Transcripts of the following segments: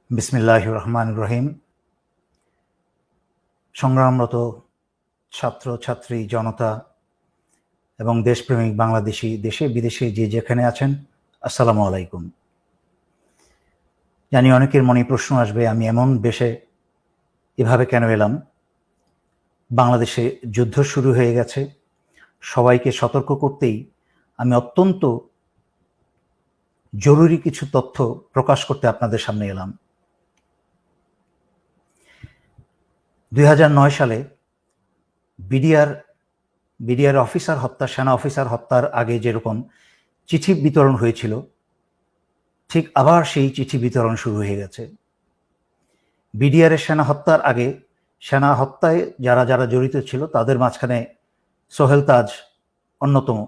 বিসমিল্লাহির রহমানির রহিম। সংগ্রামরত ছাত্র ছাত্রী জনতা এবং দেশপ্রেমিক বাংলাদেশি দেশে বিদেশে যে যেখানে আছেন, আসসালামু আলাইকুম। জানি অনেকের মনে প্রশ্ন আসবে, আমি এমন দেশে এভাবে কেন এলাম? বাংলাদেশে যুদ্ধ শুরু হয়ে গেছে। সবাইকে সতর্ক করতেই আমি অত্যন্ত জরুরি কিছু তথ্য প্রকাশ করতে আপনাদের সামনে এলাম। 2009 সালে বিডিআর অফিসার হত্যা, সেনা অফিসার হত্যার আগে যেরকম চিঠি বিতরণ হয়েছিল, ঠিক আবার সেই চিঠি বিতরণ শুরু হয়ে গেছে। বিডিআরের সেনা হত্যার আগে সেনা হত্যায় যারা যারা জড়িত ছিল তাদের মাঝখানে সোহেল তাজ অন্যতম।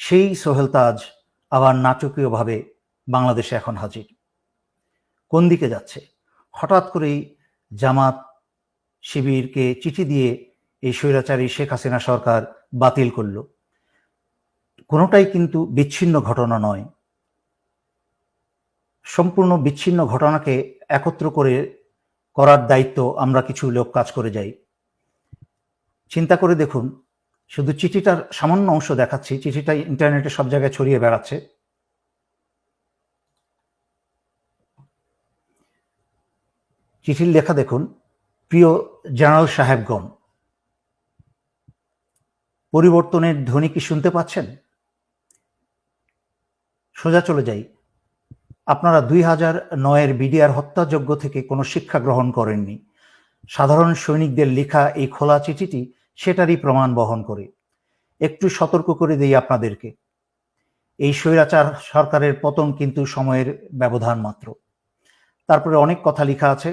সেই সোহেল তাজ আবার নাটকীয়ভাবে বাংলাদেশে এখন হাজির। কোন দিকে যাচ্ছে? হঠাৎ করেই জামাত শিবিরকে চিঠি দিয়ে এই স্বৈরাচারী শেখ হাসিনা সরকার বাতিল করল। কোনোটাই কিন্তু বিচ্ছিন্ন ঘটনা নয়। সম্পূর্ণ বিচ্ছিন্ন ঘটনাকে একত্র করার দায়িত্ব আমরা কিছু লোক কাজ করে যাই। চিন্তা করে দেখুন, শুধু চিঠিটার সামান্য অংশ দেখাচ্ছি। চিঠিটা ইন্টারনেটে সব জায়গায় ছড়িয়ে বেড়াচ্ছে। চিঠির লেখা দেখুন: প্রিয় জেনারেল সাহেবগণ, পরিবর্তনের ধ্বনি কি শুনতে পাচ্ছেন? সোজা চলে যাই। আপনারা 2009-এর বিডিআর হত্যাযজ্ঞ থেকে কোনো শিক্ষা গ্রহণ করেননি। সাধারণ সৈনিকদের লেখা এই খোলা চিঠিটি সেটারই প্রমাণ বহন করে। একটু সতর্ক করে দিই আপনাদেরকে, এই স্বৈরাচার সরকারের পতন কিন্তু সময়ের ব্যবধান মাত্র। তারপরে অনেক কথা লেখা আছে।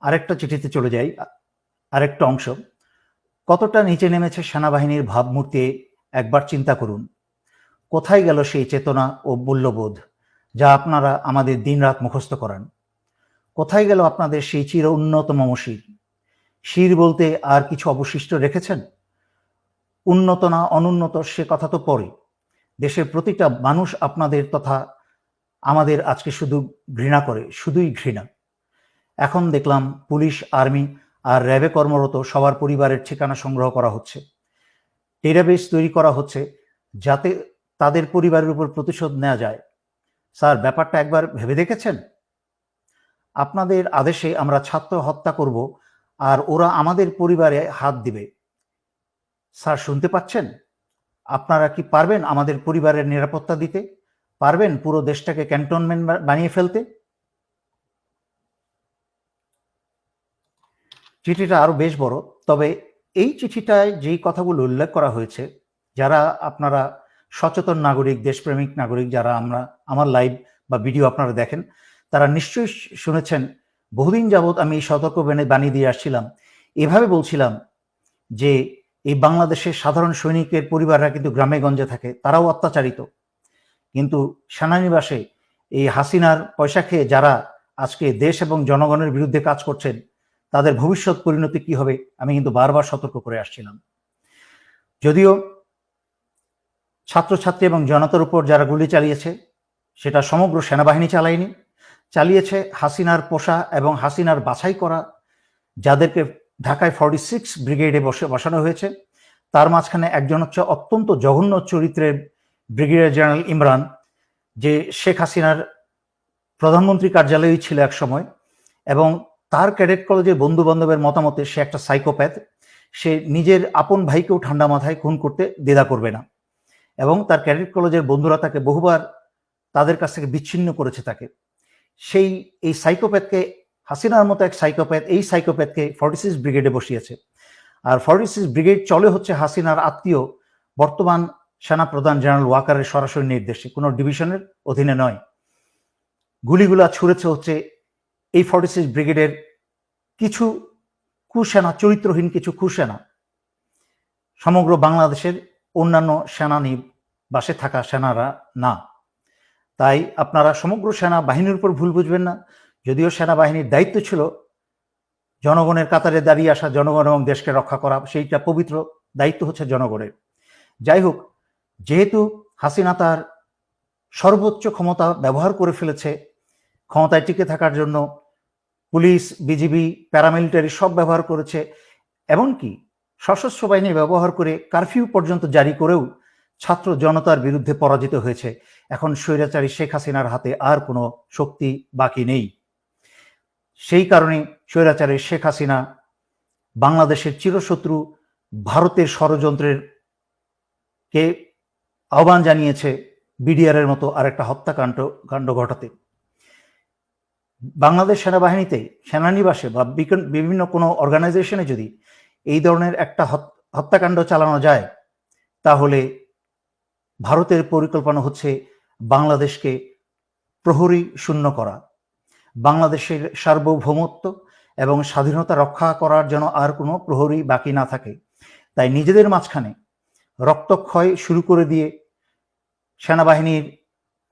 আরেকটা চিঠিতে চলে যাই, আরেকটা অংশ। কতটা নিচে নেমেছে সেনাবাহিনীর ভাবমূর্তি একবার চিন্তা করুন। কোথায় গেল সেই চেতনা ও মূল্যবোধ যা আপনারা আমাদের দিনরাত মুখস্থ করান? কোথায় গেল আপনাদের সেই চির উন্নতম শির? শির বলতে আর কিছু অবশিষ্ট রেখেছেন? উন্নত না অনুন্নত সে কথা তো পরে। দেশের প্রতিটা মানুষ আপনাদের তথা আমাদের আজকে শুধু ঘৃণা করে, শুধুই ঘৃণা। এখন দেখলাম পুলিশ, আর্মি আর র্যাবে কর্মরত সবার পরিবারের ঠিকানা সংগ্রহ করা হচ্ছে। ডেটাবেস তৈরি করা হচ্ছে যাতে তাদের পরিবারের উপর প্রতিশোধ নেওয়া যায়। স্যার, ব্যাপারটা একবার ভেবে দেখেছেন? আপনাদের আদেশে আমরা ছাত্র হত্যা করব আর ওরা আমাদের পরিবারে হাত দিবে। স্যার, শুনতে পাচ্ছেন? আপনারা কি পারবেন আমাদের পরিবারের নিরাপত্তা দিতে? পারবেন পুরো দেশটাকে ক্যান্টনমেন্ট বানিয়ে ফেলতে? চিঠিটা আরো বেশ বড়, তবে এই চিঠিটায় যেই কথাগুলো উল্লেখ করা হয়েছে, যারা আপনারা সচেতন নাগরিক, দেশপ্রেমিক নাগরিক, যারা আমার লাইভ বা ভিডিও আপনারা দেখেন, তারা নিশ্চয়ই শুনেছেন। বহুদিন যাবৎ আমি এই সতর্ক বাণী দিয়ে আসছিলাম। এভাবে বলছিলাম যে এই বাংলাদেশের সাধারণ সৈনিকের পরিবাররা কিন্তু গ্রামে গঞ্জে থাকে, তারাও অত্যাচারিত। কিন্তু সেনানিবাসে এই হাসিনার পয়সা খেয়ে যারা আজকে দেশ এবং জনগণের বিরুদ্ধে কাজ করছেন, তাদের ভবিষ্যৎ পরিণতি কি হবে আমি কিন্তু বারবার সতর্ক করে আসছিলাম। যদিও ছাত্রছাত্রী এবং জনতার উপর যারা গুলি চালিয়েছে সেটা সমগ্র সেনাবাহিনী চালায়নি, চালিয়েছে হাসিনার পোষা এবং হাসিনার বাছাই করা যাদেরকে ঢাকায় 46 ব্রিগেডে বসানো হয়েছে। তার মাঝখানে একজন হচ্ছে অত্যন্ত জঘন্য চরিত্রের ব্রিগেডিয়ার জেনারেল ইমরান, যে শেখ হাসিনার প্রধানমন্ত্রী কার্যালয়েই ছিল এক সময়, এবং তার ক্যাডেট কলেজের বন্ধু বান্ধবের মতামতে সে একটা সাইকোপ্যাথ। সে নিজের আপন ভাইকেও ঠান্ডা মাথায় খুন করতে দ্বিধা করবে না, এবং তার ক্যাডেট কলেজের বন্ধুরা তাকে বহুবার তাদের কাছ থেকে বিচ্ছিন্ন করেছে তাকে। এই সাইকোপ্যাথকে, হাসিনার মতো এক সাইকোপ্যাথ, এই সাইকোপ্যাথকে 46 ব্রিগেডে বসিয়েছে। আর 46 ব্রিগেড চলে হচ্ছে হাসিনার আত্মীয় বর্তমান সেনা প্রধান জেনারেল ওয়াকারের সরাসরি নির্দেশে, কোনো ডিভিশনের অধীনে নয়। গুলিগুলা ছুড়েছে হচ্ছে এই 46 ব্রিগেডের কিছু কুসেনা, চরিত্রহীন কিছু কুসেনা, সমগ্র বাংলাদেশের অন্যান্য সেনানিবাসে থাকা সেনারা না। তাই আপনারা সমগ্র সেনাবাহিনীর উপর ভুল বুঝবেন না। যদিও সেনাবাহিনীর দায়িত্ব ছিল জনগণের কাতারে দাঁড়িয়ে আসা, জনগণ এবং দেশকে রক্ষা করা, সেইটা পবিত্র দায়িত্ব হচ্ছে জনগণের। যাই হোক, যেহেতু হাসিনা তার সর্বোচ্চ ক্ষমতা ব্যবহার করে ফেলেছে ক্ষমতায় টিকে থাকার জন্য পুলিশ, বিজিবি, প্যারামিলিটারি সব ব্যবহার করেছে, এমনকি সশস্ত্র বাহিনী ব্যবহার করে কারফিউ পর্যন্ত জারি করেও ছাত্র জনতার বিরুদ্ধে পরাজিত হয়েছে। এখন স্বৈরাচারী শেখ হাসিনার হাতে আর কোনো শক্তি বাকি নেই। সেই কারণে স্বৈরাচারী শেখ হাসিনা বাংলাদেশের চিরশত্রু ভারতের ষড়যন্ত্রের কে আহ্বান জানিয়েছে বিডিআরের মতো আরেকটা হত্যাকাণ্ড ঘটাতে। বাংলাদেশ সেনাবাহিনীতে, সেনানিবাসে বা বিভিন্ন কোনো অর্গানাইজেশনে যদি এই ধরনের একটা হত্যাকাণ্ড চালানো যায়, তাহলে ভারতের পরিকল্পনা হচ্ছে বাংলাদেশকে প্রহরী শূন্য করা, বাংলাদেশের সার্বভৌমত্ব এবং স্বাধীনতা রক্ষা করার জন্য আর কোনো প্রহরী বাকি না থাকে। তাই নিজেদের মাঝখানে রক্তক্ষয় শুরু করে দিয়ে সেনাবাহিনীর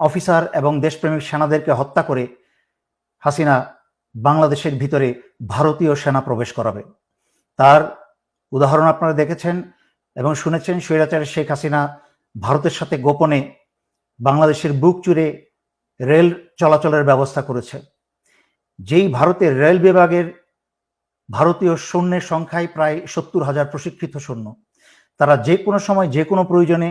অফিসার এবং দেশপ্রেমিক সেনাদেরকে হত্যা করে হাসিনা বাংলাদেশের ভিতরে ভারতীয় সেনা প্রবেশ করাবে। তার উদাহরণ আপনারা দেখেছেন এবং শুনেছেন। স্বৈরাচারী শেখ হাসিনা ভারতের সাথে গোপনে বাংলাদেশের বুক চুরে রেল চলাচলের ব্যবস্থা করেছে। যেই ভারতের রেল বিভাগের ভারতীয় সৈন্যের সংখ্যায় প্রায় 70,000 প্রশিক্ষিত সৈন্য, তারা যে কোনো সময় যে কোনো প্রয়োজনে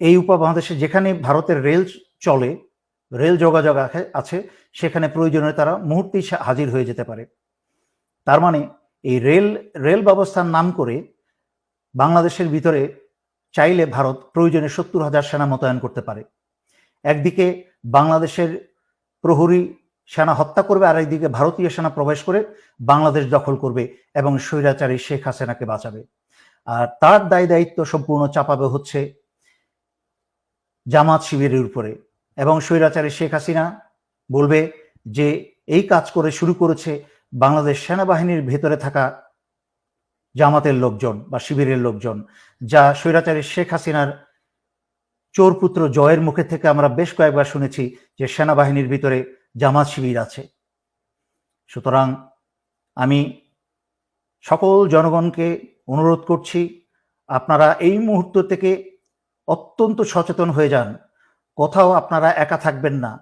এই উপমহাদেশে যেখানে ভারতের রেল চলে, রেল যোগাযোগ আছে, সেখানে প্রয়োজনে তারা মুহূর্তেই হাজির হয়ে যেতে পারে। তার মানে এই রেল ব্যবস্থার নাম করে বাংলাদেশের ভিতরে চাইলে ভারত প্রয়োজনে 70,000 সেনা মোতায়েন করতে পারে। একদিকে বাংলাদেশের প্রহরী সেনা হত্যা করবে, আর একদিকে ভারতীয় সেনা প্রবেশ করে বাংলাদেশ দখল করবে এবং স্বৈরাচারী শেখ হাসিনাকে বাঁচাবে। আর তার দায় দায়িত্ব সম্পূর্ণ চাপাবে হচ্ছে জামাত শিবিরের উপরে, এবং স্বৈরাচারী শেখ হাসিনা বলবে যে এই কাজ করে শুরু করেছে বাংলাদেশ সেনাবাহিনীর ভেতরে থাকা জামাতের লোকজন বা শিবিরের লোকজন, যা স্বৈরাচারী শেখ হাসিনার চোরপুত্র জয়ের মুখে থেকে আমরা বেশ কয়েকবার শুনেছি যে সেনাবাহিনীর ভিতরে জামাত শিবির আছে। সুতরাং আমি সকল জনগণকে অনুরোধ করছি, আপনারা এই মুহূর্ত থেকে অত্যন্ত সচেতন হয়ে যান। কোথাও আপনারা একা থাকবেন না।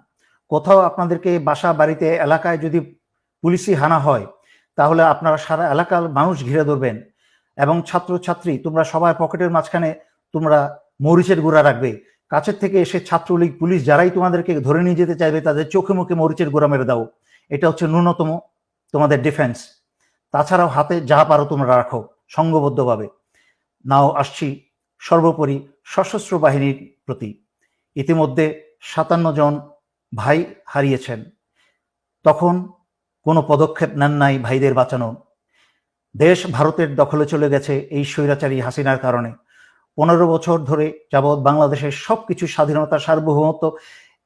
কোথাও আপনাদেরকে বাসা বাড়িতে এলাকায় যদি পুলিশি হানা হয়, তাহলে আপনারা সারা এলাকার মানুষ ঘিরে ধরবেন এবং ছাত্রছাত্রী তোমরা সবাই পকেটের মাঝখানে তোমরা মরিচের গুঁড়া রাখবে। কাছের থেকে এসে ছাত্রলীগ, পুলিশ যারাই তোমাদেরকে ধরে নিয়ে যেতে চাইবে, তাদের চোখে মুখে মরিচের গুঁড়া মেরে দাও। এটা হচ্ছে ন্যূনতম তোমাদের ডিফেন্স। তাছাড়াও হাতে যা পারো তোমরা রাখো সংঘবদ্ধভাবে। নাও আসছি সর্বোপরি সশস্ত্র বাহিনীর প্রতি। ইতিমধ্যে 57 জন ভাই হারিয়েছেন, তখন কোনো পদক্ষেপ নেন নাই ভাইদের বাঁচানো। দেশ ভারতের দখলে চলে গেছে এই স্বৈরাচারী হাসিনার কারণে। 15 বছর ধরে যাবৎ বাংলাদেশের সবকিছু, স্বাধীনতা, সার্বভৌমত্ব,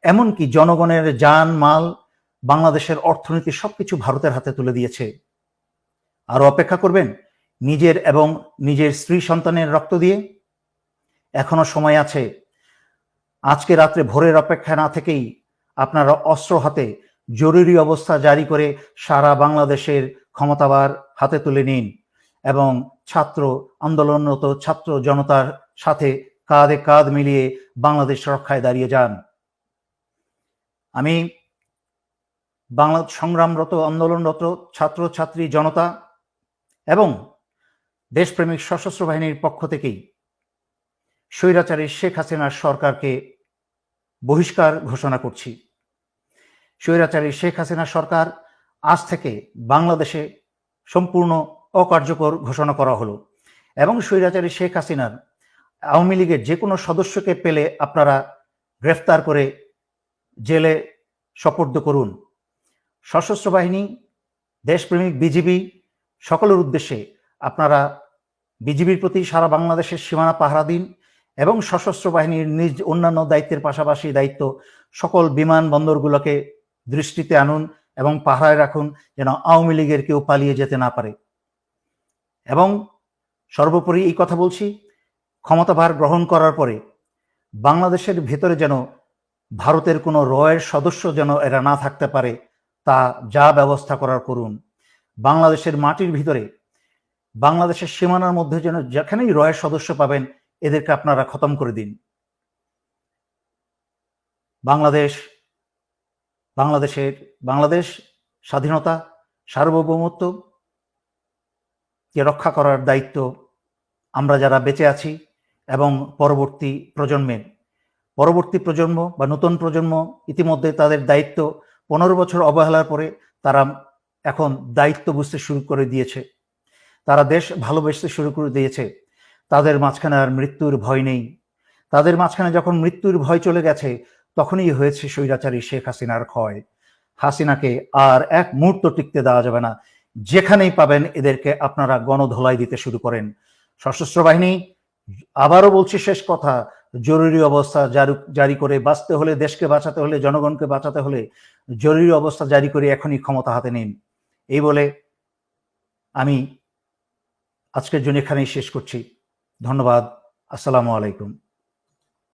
এমনকি জনগণের জান মাল, বাংলাদেশের অর্থনীতি সবকিছু ভারতের হাতে তুলে দিয়েছে। আরো অপেক্ষা করবেন নিজের এবং নিজের স্ত্রী সন্তানের রক্ত দিয়ে? এখনো সময় আছে। আজকে রাত্রে ভোরের অপেক্ষা না থেকেই আপনারা অস্ত্র হাতে জরুরি অবস্থা জারি করে সারা বাংলাদেশের ক্ষমতাভার হাতে তুলে নিন এবং ছাত্র আন্দোলনরত ছাত্র জনতার সাথে কাঁধে কাঁধ মিলিয়ে বাংলাদেশ রক্ষায় দাঁড়িয়ে যান। আমি বাংলা সংগ্রামরত, আন্দোলনরত ছাত্র ছাত্রী জনতা এবং দেশপ্রেমিক সশস্ত্র বাহিনীর পক্ষ থেকেই স্বৈরাচারী শেখ হাসিনার সরকারকে বহিষ্কার ঘোষণা করছি। স্বৈরাচারী শেখ হাসিনা সরকার আজ থেকে বাংলাদেশে সম্পূর্ণ অকার্যকর ঘোষণা করা হলো এবং স্বৈরাচারী শেখ হাসিনার আওয়ামী লীগের যে কোনো সদস্যকে পেলে আপনারা গ্রেফতার করে জেলে সোপর্দ করুন। সশস্ত্র বাহিনী, দেশপ্রেমিক বিজিবি সকলের উদ্দেশ্যে আপনারা বিজিবির প্রতি সারা বাংলাদেশের সীমানা পাহারা দিন এবং সশস্ত্র বাহিনীর নিজ অন্যান্য দায়িত্বের পাশাপাশি দায়িত্ব সকল বিমানবন্দরগুলোকে দৃষ্টিতে আনুন এবং পাহারায় রাখুন, যেন আওয়ামী লীগের কেউ পালিয়ে যেতে না পারে। এবং সর্বোপরি এই কথা বলছি, ক্ষমতাভার গ্রহণ করার পরে বাংলাদেশের ভেতরে যেন ভারতের কোনো রয়ের সদস্য যেন এরা না থাকতে পারে, তা যা ব্যবস্থা করার করুন। বাংলাদেশের মাটির ভিতরে, বাংলাদেশের সীমানার মধ্যে যেন যেখানেই রয়ের সদস্য পাবেন, এদেরকে আপনারা খতম করে দিন। বাংলাদেশ বাংলাদেশ স্বাধীনতা সার্বভৌমত্ব কে রক্ষা করার দায়িত্ব আমরা যারা বেঁচে আছি এবং পরবর্তী প্রজন্ম বা নতুন প্রজন্ম ইতিমধ্যে তাদের দায়িত্ব 15 বছর অবহেলার পরে তারা এখন দায়িত্ব বুঝতে শুরু করে দিয়েছে, তারা দেশ ভালোবাসতে শুরু করে দিয়েছে। তাদের মাঝখানে আর মৃত্যুর ভয় নেই। তাদের মাঝখানে যখন মৃত্যুর ভয় চলে গেছে তখনই হয়েছে স্বৈরাচারী শেখ হাসিনার ক্ষয়। হাসিনাকে আর এক মুহূর্ত টিকতে দেওয়া যাবে না। যেখানেই পাবেন এদেরকে আপনারা গণধোলাই দিতে শুরু করেন। সশস্ত্র বাহিনী, আবারও বলছি শেষ কথা, জরুরি অবস্থা জারি করে বাঁচতে হলে, দেশকে বাঁচাতে হলে, জনগণকে বাঁচাতে হলে জরুরি অবস্থা জারি করে এখনই ক্ষমতা হাতে নিন। এই বলে আমি আজকের জন্য এখানেই শেষ করছি। ধন্যবাদ। আসসালামু আলাইকুম।